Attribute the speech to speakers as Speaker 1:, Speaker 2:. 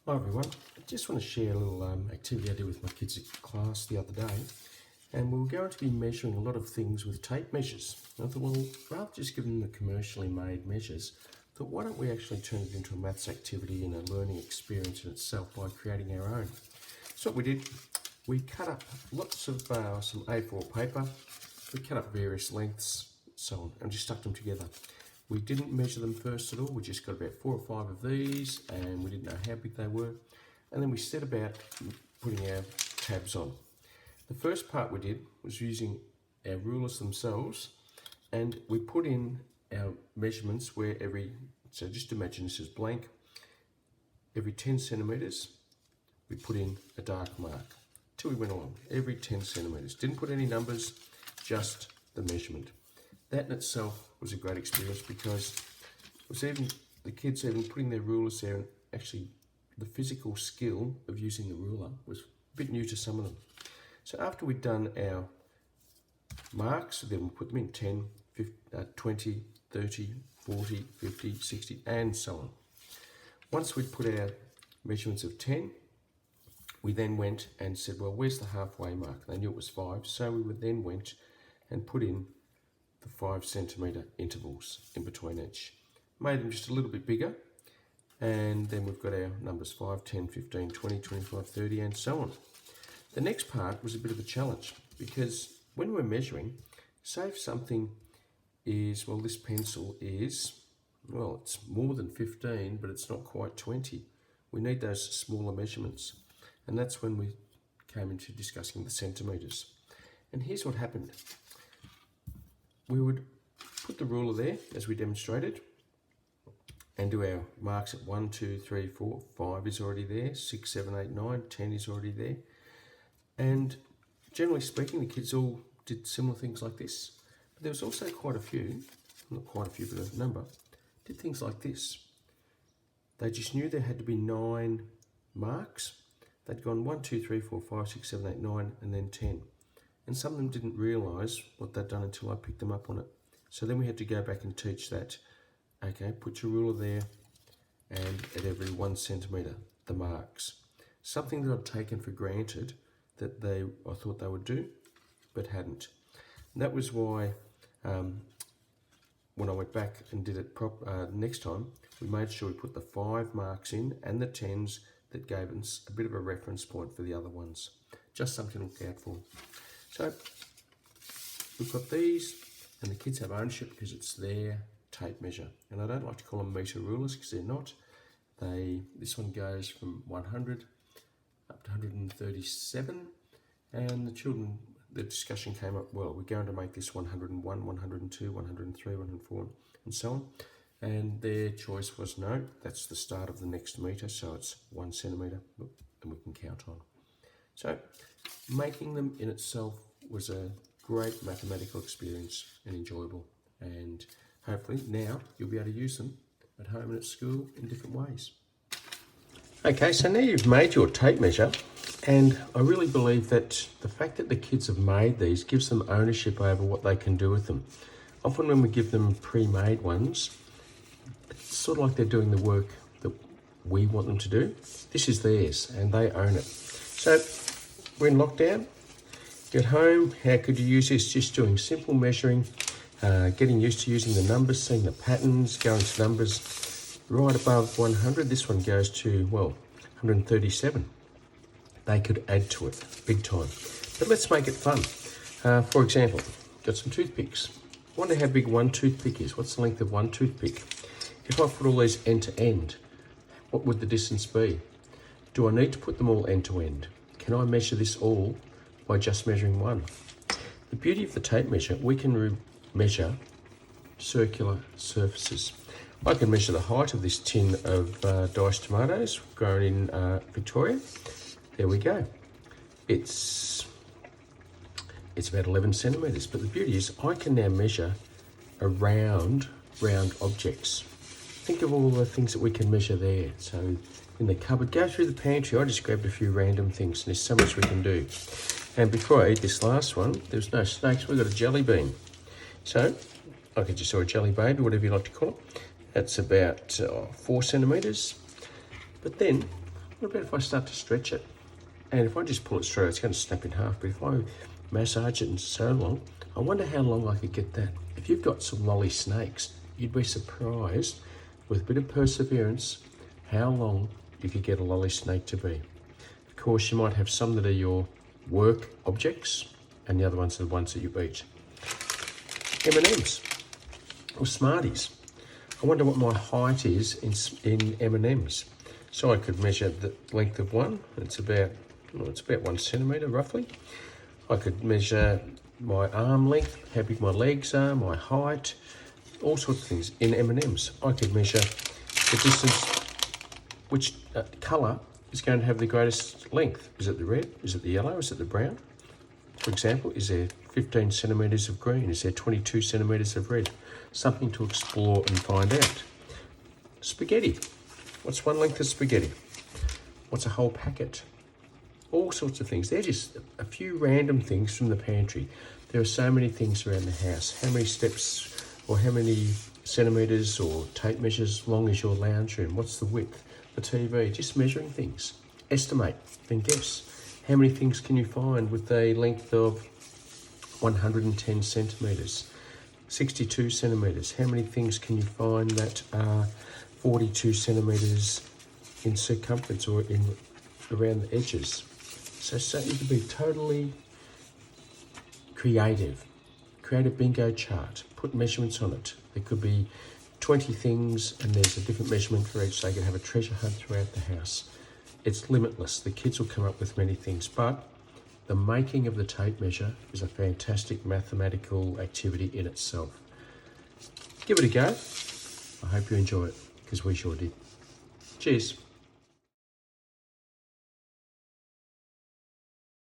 Speaker 1: Hi everyone, I just want to share a little activity I did with my kids at class the other day, and we were going to be measuring a lot of things with tape measures. And I thought, well, rather than just give them the commercially made measures, I thought why don't we actually turn it into a maths activity and a learning experience in itself by creating our own. So what we did, we cut up lots of some A4 paper, we cut up various lengths, so on, and just stuck them together. We didn't measure them first at all, we just got about 4 or 5 of these and we didn't know how big they were. And then we set about putting our tabs on. The first part we did was using our rulers themselves, and we put in our measurements where so just imagine this is blank, every 10 centimetres we put in a dark mark till we went along, every 10 centimetres. Didn't put any numbers, just the measurement. That in itself was a great experience because it was the kids even putting their rulers there, and actually the physical skill of using the ruler was a bit new to some of them. So after we'd done our marks, then we put them in 10, 20, 30, 40, 50, 60, and so on. Once we'd put our measurements of 10, we then went and said, well, where's the halfway mark? They knew it was 5, so we then went and put in the 5 centimetre intervals in between each. Made them just a little bit bigger, and then we've got our numbers 5, 10, 15, 20, 25, 30, and so on. The next part was a bit of a challenge because when we're measuring, say if something is, well, this pencil is, well, it's more than 15, but it's not quite 20. We need those smaller measurements, and that's when we came into discussing the centimetres. And here's what happened. We would put the ruler there as we demonstrated and do our marks at 1, 2, 3, 4, 5 is already there, 6, 7, 8, 9, 10 is already there. And generally speaking, the kids all did similar things like this. But there was also quite a few, not quite a few, but a number, did things like this. They just knew there had to be 9 marks. They'd gone 1, 2, 3, 4, 5, 6, 7, 8, 9, and then 10. And some of them didn't realise what they'd done until I picked them up on it. So then we had to go back and teach that. Okay, put your ruler there, and at every 1 centimetre, the marks. Something that I'd taken for granted that I thought they would do, but hadn't. And that was why when I went back and did it next time, we made sure we put the 5 marks in and the 10s that gave us a bit of a reference point for the other ones. Just something to look out for. So we've got these, and the kids have ownership because it's their tape measure. And I don't like to call them metre rulers because they're not. This one goes from 100 up to 137, and the discussion came up, well, we're going to make this 101, 102, 103, 104, and so on. And their choice was no, that's the start of the next metre, so it's 1 centimetre, and we can count on. So making them in itself was a great mathematical experience and enjoyable, and hopefully now you'll be able to use them at home and at school in different ways. Okay, so now you've made your tape measure, and I really believe that the fact that the kids have made these gives them ownership over what they can do with them. Often when we give them pre-made ones, it's sort of like they're doing the work that we want them to do. This is theirs and they own it. So we're in lockdown. At home, how could you use this? Just doing simple measuring, getting used to using the numbers, seeing the patterns, going to numbers right above 100. This one goes to, well, 137. They could add to it big time. But let's make it fun. For example, got some toothpicks. Wonder how big one toothpick is. What's the length of one toothpick? If I put all these end to end, what would the distance be? Do I need to put them all end to end? Can I measure this all by just measuring one? The beauty of the tape measure, we can measure circular surfaces. I can measure the height of this tin of diced tomatoes grown in Victoria. There we go. It's about 11 centimetres, but the beauty is I can now measure round objects. Think of all the things that we can measure there. So in the cupboard, go through the pantry. I just grabbed a few random things, and there's so much we can do. And before I eat this last one, there's no snakes, we've got a jelly bean. So I could just, or a jelly baby, whatever you like to call it. That's about 4 centimetres. But then What about if I start to stretch it? And if I just pull it straight, it's going to snap in half. But if I massage it so long, I wonder how long I could get that. If you've got some lolly snakes, you'd be surprised with a bit of perseverance how long you could get a lolly snake to be. Of course, you might have some that are your work objects and the other ones are the ones that you eat. M&Ms or Smarties. I wonder what my height is in M&Ms. So I could measure the length of one. It's about 1 centimetre roughly. I could measure my arm length, how big my legs are, my height, all sorts of things. In M&Ms, I could measure the distance, which colour is going to have the greatest length. Is it the red? Is it the yellow? Is it the brown? For example, is there 15 centimetres of green? Is there 22 centimetres of red? Something to explore and find out. Spaghetti. What's one length of spaghetti? What's a whole packet? All sorts of things. They're just a few random things from the pantry. There are so many things around the house. How many steps or how many centimetres or tape measures long is your lounge room? What's the width? The TV, just measuring things. Estimate, then guess. How many things can you find with a length of 110 centimetres? 62 centimetres. How many things can you find that are 42 centimetres in circumference or around the edges? So you can be totally creative. Create a bingo chart. Put measurements on it. There could be 20 things and there's a different measurement for each, so you can have a treasure hunt throughout the house. It's limitless. The kids will come up with many things, but the making of the tape measure is a fantastic mathematical activity in itself. Give it a go. I hope you enjoy it, because we sure did. Cheers.